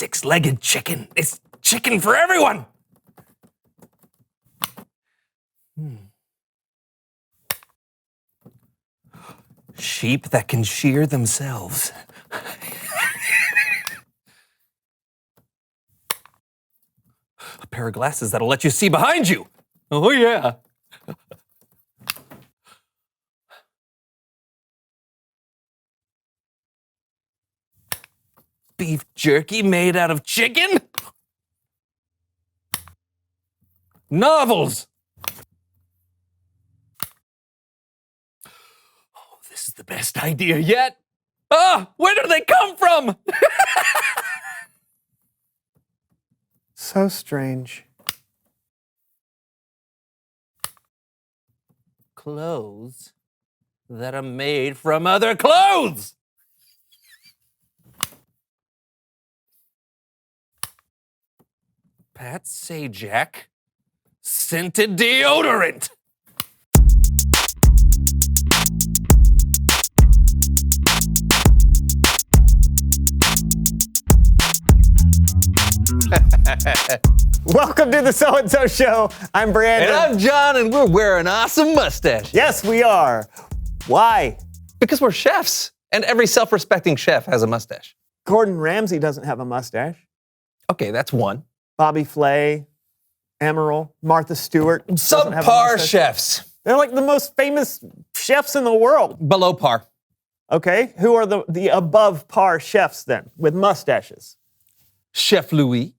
six-legged chicken. It's chicken for everyone. Sheep that can shear themselves. A pair of glasses that'll let you see behind you. Oh, yeah. Beef jerky made out of chicken? Novels! Oh, this is the best idea yet. Where do they come from? So strange. Clothes that are made from other clothes. Pat Sajak scented deodorant. Welcome to the So-and-So Show. I'm Brandon. And I'm John, and we're wearing awesome mustaches. Yes, we are. Why? Because we're chefs, and every self-respecting chef has a mustache. Gordon Ramsay doesn't have a mustache. Okay, that's one. Bobby Flay, Emerald, Martha Stewart. doesn't have a Subpar mustache. chefs. They're like the most famous chefs in the world. Below par. Okay, who are the above par chefs then with mustaches? Chef Louis.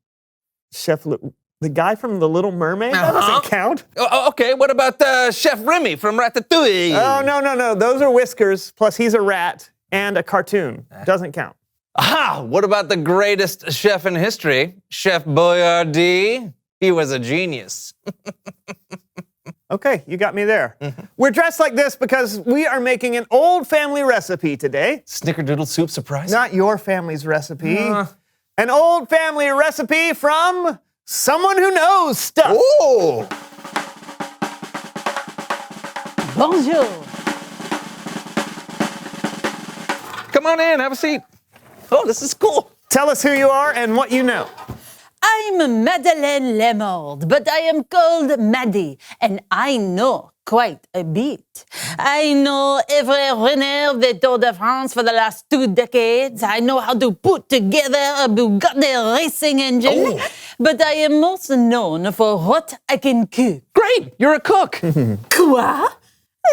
The guy from The Little Mermaid? That doesn't count. Okay, what about Chef Remy from Ratatouille? Oh, no. Those are whiskers, plus he's a rat and a cartoon. Doesn't count. Aha! What about the greatest chef in history, Chef Boyardee? He was a genius. Okay, you got me there. We're dressed like this because we are making an old family recipe today. Snickerdoodle soup surprise? Not your family's recipe. An old family recipe from someone who knows stuff. Ooh! Bonjour. Come on in, have a seat. Oh, this is cool. Tell us who you are and what you know. I'm Madeleine Lemord, but I am called Maddie, and I know quite a bit. I know every winner of the Tour de France for the last 2 decades. I know how to put together a Bugatti racing engine. But I am most known for what I can cook. Great, you're a cook. Quoi?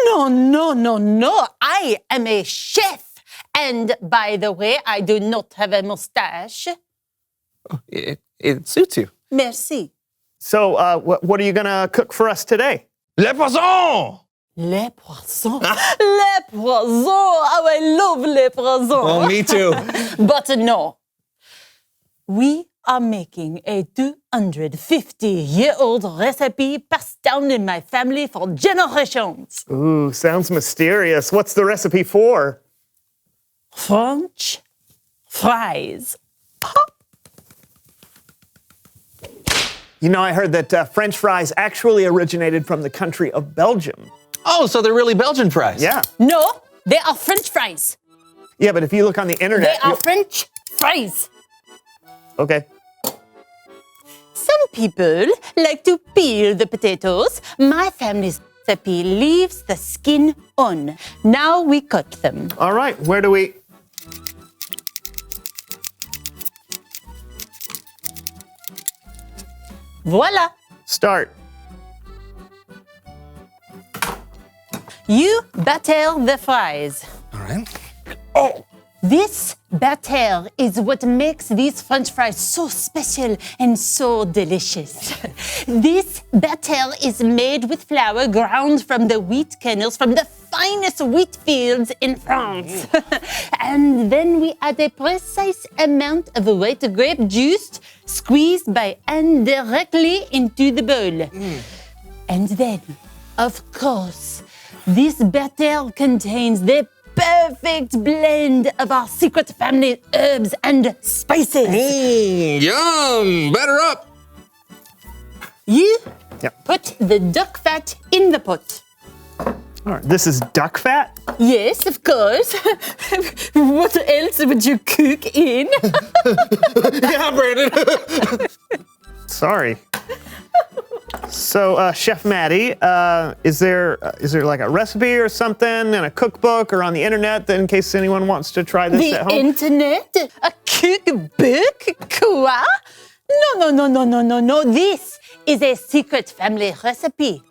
No. I am a chef. And by the way, I do not have a mustache. It suits you. Merci. So, what are you going to cook for us today? Le poisson! Les poissons. Les poissons. Oh, I love les poissons. Oh, me too. But no. We are making a 250-year-old recipe passed down in my family for generations. Ooh, sounds mysterious. What's the recipe for? French fries. You know, I heard that French fries actually originated from the country of Belgium. Oh, so they're really Belgian fries. Yeah. No, they are French fries. Yeah, but if you look on the internet... They are French fries. Okay. Some people like to peel the potatoes. My family's recipe leaves the skin on. Now we cut them. All right, where do we... Voila. Start. You batter the fries. All right. This batter is what makes these French fries so special and so delicious. This batter is made with flour ground from the wheat kernels from the finest wheat fields in France. And then we add a precise amount of white grape juice squeezed by hand directly into the bowl. And then, of course, this batter contains the perfect blend of our secret family herbs and spices. Yum! Batter up! You Yep. put the duck fat in the pot. All right, this is duck fat? Yes, of course. What else would you cook in? Yeah, Brandon. Sorry. So, Chef Maddie, is there like a recipe or something in a cookbook or on the internet that in case anyone wants to try this at The home? internet? A cookbook? Quoi? No. This is a secret family recipe.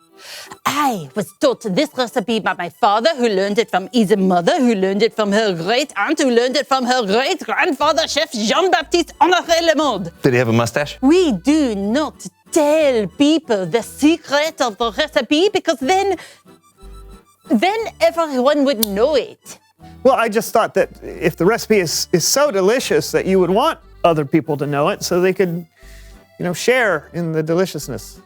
I was taught this recipe by my father, who learned it from his mother, who learned it from her great aunt, who learned it from her great grandfather, Chef Jean-Baptiste Honoré Le Monde. Did he have a mustache? We do not tell people the secret of the recipe because then everyone would know it. Well, I just thought that if the recipe is so delicious that you would want other people to know it so they could, share in the deliciousness.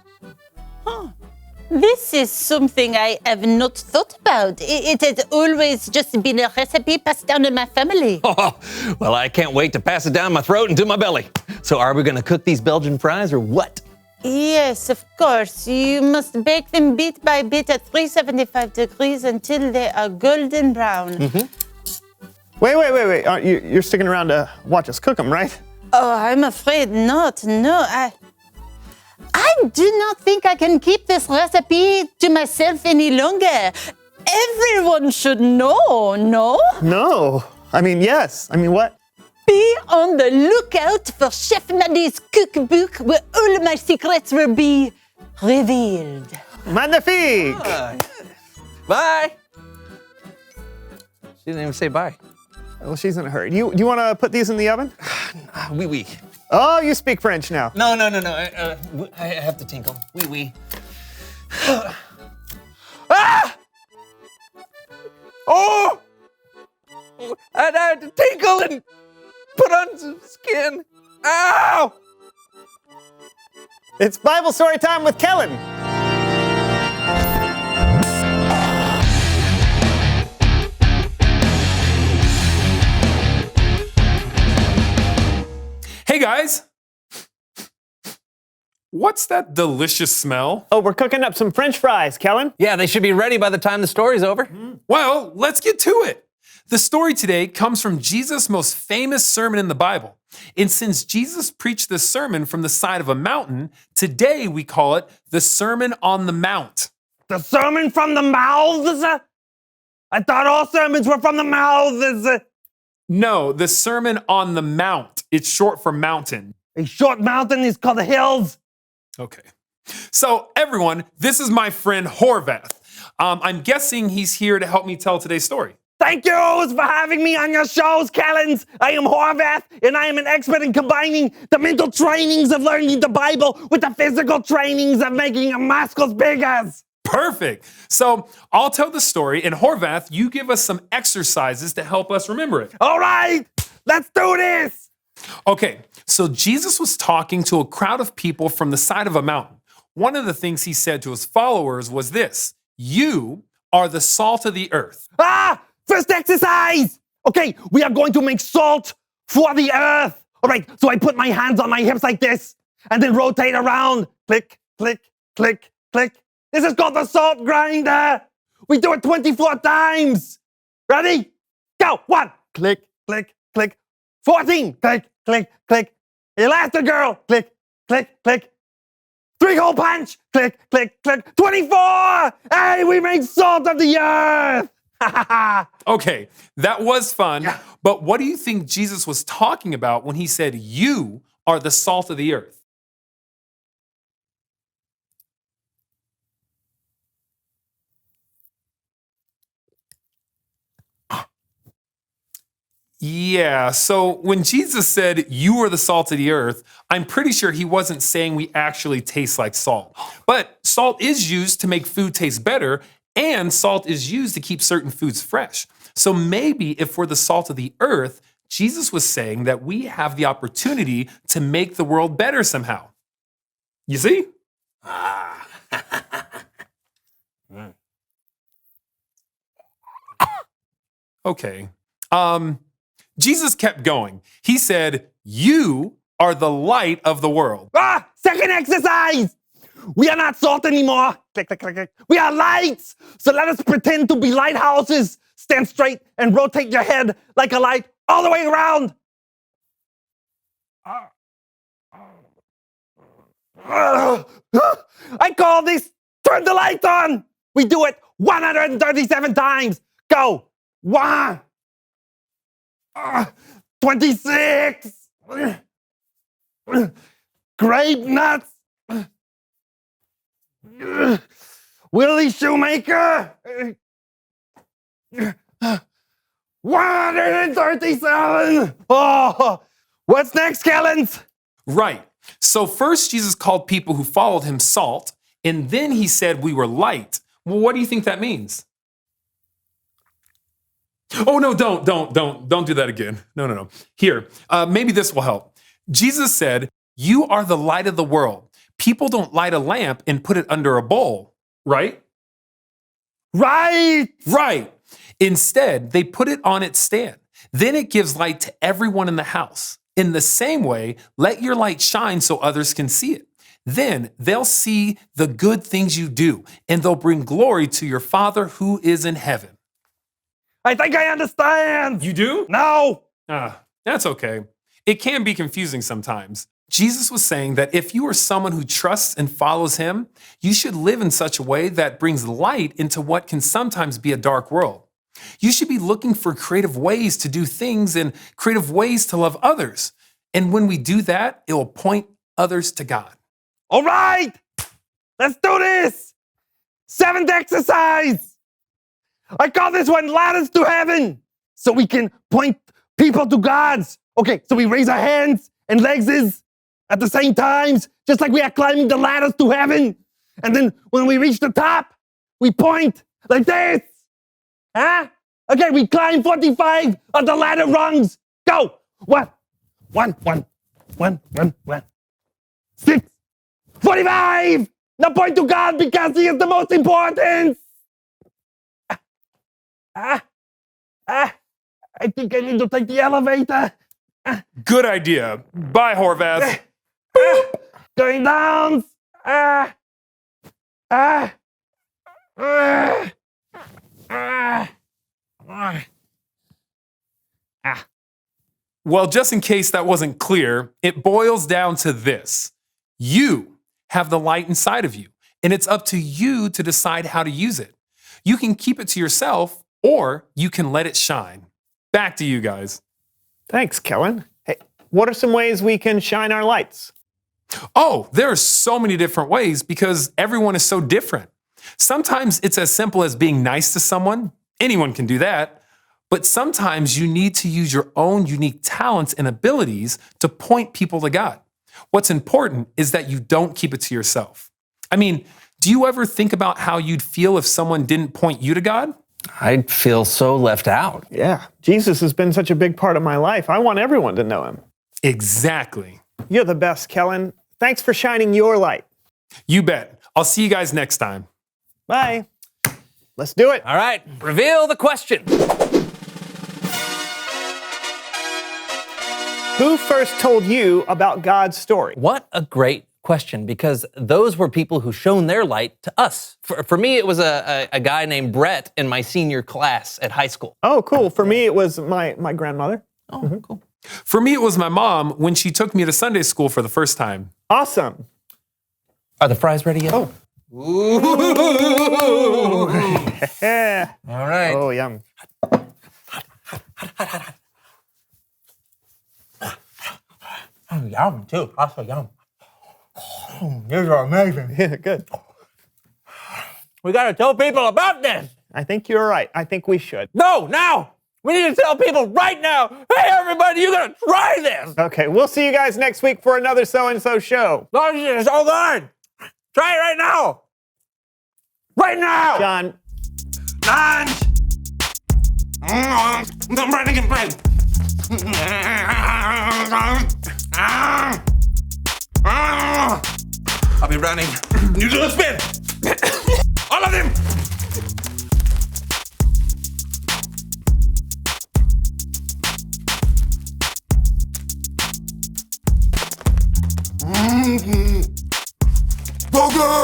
This is something I have not thought about. It has always just been a recipe passed down in my family. Oh, well, I can't wait to pass it down my throat into my belly. So are we going to cook these Belgian fries or what? Yes, of course. You must bake them bit by bit at 375 degrees until they are golden brown. Mm-hmm. Wait. You're sticking around to watch us cook them, right? Oh, I'm afraid not. No, I do not think I can keep this recipe to myself any longer. Everyone should know, no? No. Yes. What? Be on the lookout for Chef Maddie's cookbook where all my secrets will be revealed. Magnifique! Bye. She didn't even say bye. Well, she's in a hurry. Do you want to put these in the oven? Oui. Oh, you speak French now. No. I have to tinkle. Oui. Ah! Oh! I had to tinkle and put on some skin. Ow! It's Bible story time with Kellen. Hey guys! What's that delicious smell? Oh, we're cooking up some French fries, Kellen. Yeah, they should be ready by the time the story's over. Well, let's get to it. The story today comes from Jesus' most famous sermon in the Bible. And since Jesus preached this sermon from the side of a mountain, today we call it the Sermon on the Mount. The sermon from the mouths? I thought all sermons were from the mouths. No, the Sermon on the Mount. It's short for mountain. A short mountain is called the hills. Okay. So everyone, this is my friend Horvath. I'm guessing he's here to help me tell today's story. Thank you for having me on your shows, Callens. I am Horvath, and I am an expert in combining the mental trainings of learning the Bible with the physical trainings of making your muscles bigger. Perfect. So I'll tell the story, and Horvath, you give us some exercises to help us remember it. All right, let's do this. Okay, so Jesus was talking to a crowd of people from the side of a mountain. One of the things he said to his followers was this: you are the salt of the earth. First exercise. Okay, we are going to make salt for the earth. All right, so I put my hands on my hips like this and then rotate around. Click, click, click, click. This is called the salt grinder. We do it 24 times. Ready? Go. 1. Click, click, click. 14. Click, click, click. Elastigirl. Click, click, click. 3-hole punch. Click, click, click. 24. Hey, we made salt of the earth. Okay, that was fun, but what do you think Jesus was talking about when he said, you are the salt of the earth? Yeah, so when Jesus said, you are the salt of the earth, I'm pretty sure he wasn't saying we actually taste like salt. But salt is used to make food taste better, and salt is used to keep certain foods fresh. So maybe if we're the salt of the earth, Jesus was saying that we have the opportunity to make the world better somehow. You see? Okay. Jesus kept going. He said, you are the light of the world. Second exercise. We are not salt anymore. Click, click, click, click. We are lights. So let us pretend to be lighthouses. Stand straight and rotate your head like a light all the way around. I call this turn the light on. We do it 137 times. Go. 1. 26. Grape nuts. Willie Shoemaker. 137. Oh, what's next, Kellens? Right. So first Jesus called people who followed him salt, and then he said we were light. Well, what do you think that means? Oh, no, don't do that again. No. Here, maybe this will help. Jesus said, you are the light of the world. People don't light a lamp and put it under a bowl, right? Right. Instead, they put it on its stand. Then it gives light to everyone in the house. In the same way, let your light shine so others can see it. Then they'll see the good things you do, and they'll bring glory to your Father who is in heaven. I think I understand. You do? No. That's okay. It can be confusing sometimes. Jesus was saying that if you are someone who trusts and follows him, you should live in such a way that brings light into what can sometimes be a dark world. You should be looking for creative ways to do things and creative ways to love others. And when we do that, it will point others to God. All right. Let's do this. 7th exercise. I call this one ladders to heaven. So we can point people to God's. Okay, so we raise our hands and legs at the same times, just like we are climbing the ladders to heaven. And then when we reach the top, we point like this. Huh? Okay, we climb 45 of the ladder rungs. Go. 1, 6, 45. Now point to God because he is the most important. I think I need to take the elevator. Good idea. Bye, Horvath. Going down. Well, just in case that wasn't clear, it boils down to this. You have the light inside of you, and it's up to you to decide how to use it. You can keep it to yourself, or you can let it shine. Back to you guys. Thanks, Kellen. Hey, what are some ways we can shine our lights? Oh, there are so many different ways because everyone is so different. Sometimes it's as simple as being nice to someone. Anyone can do that. But sometimes you need to use your own unique talents and abilities to point people to God. What's important is that you don't keep it to yourself. I mean, do you ever think about how you'd feel if someone didn't point you to God? I'd feel so left out. Yeah, Jesus has been such a big part of my life. I want everyone to know him. Exactly. You're the best, Kellen. Thanks for shining your light. You bet. I'll see you guys next time. Bye. Let's do it. All right, reveal the question. Who first told you about God's story? What a great question, because those were people who shone their light to us. For me, it was a guy named Brett in my senior class at high school. Oh, cool. For me, it was my grandmother. Oh, cool. For me, it was my mom when she took me to Sunday school for the first time. Awesome. Are the fries ready yet? Oh. Ooh. All right. Oh, yum. Oh, yum, too. Also yum. Oh, these are amazing. Yeah, good. We got to tell people about this. I think you're right. I think we should. No, now. We need to tell people right now. Hey, everybody, you got to try this. Okay, we'll see you guys next week for another So-and-So show. No, it's all gone. Try it right now. Right now. John. Lunch! I'm ready to get bread. I'll be running. You do the spin! All of them! Focus!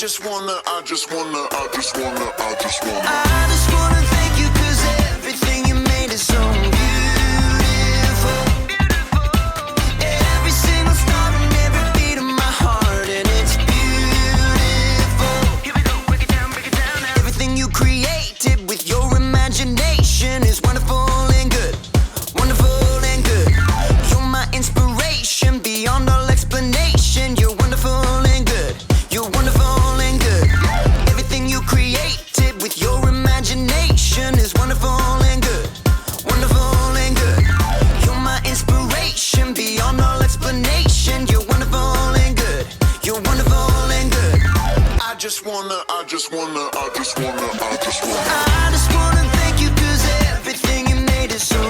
just wanna I just wanna thank you 'cause everything you made is so beautiful. Every single star and every beat of my heart, and it's beautiful. Here we go, break it down now. Everything you created with your imagination is wonderful and good. Wonderful and good. You're my inspiration beyond all explanation. You're wonderful and good. You're wonderful and good. Everything you created with your imagination is wonderful and good. Wonderful and good. You're my inspiration beyond all explanation. You're wonderful and good. You're wonderful and good. I just wanna I just wanna thank you 'cause everything you made is so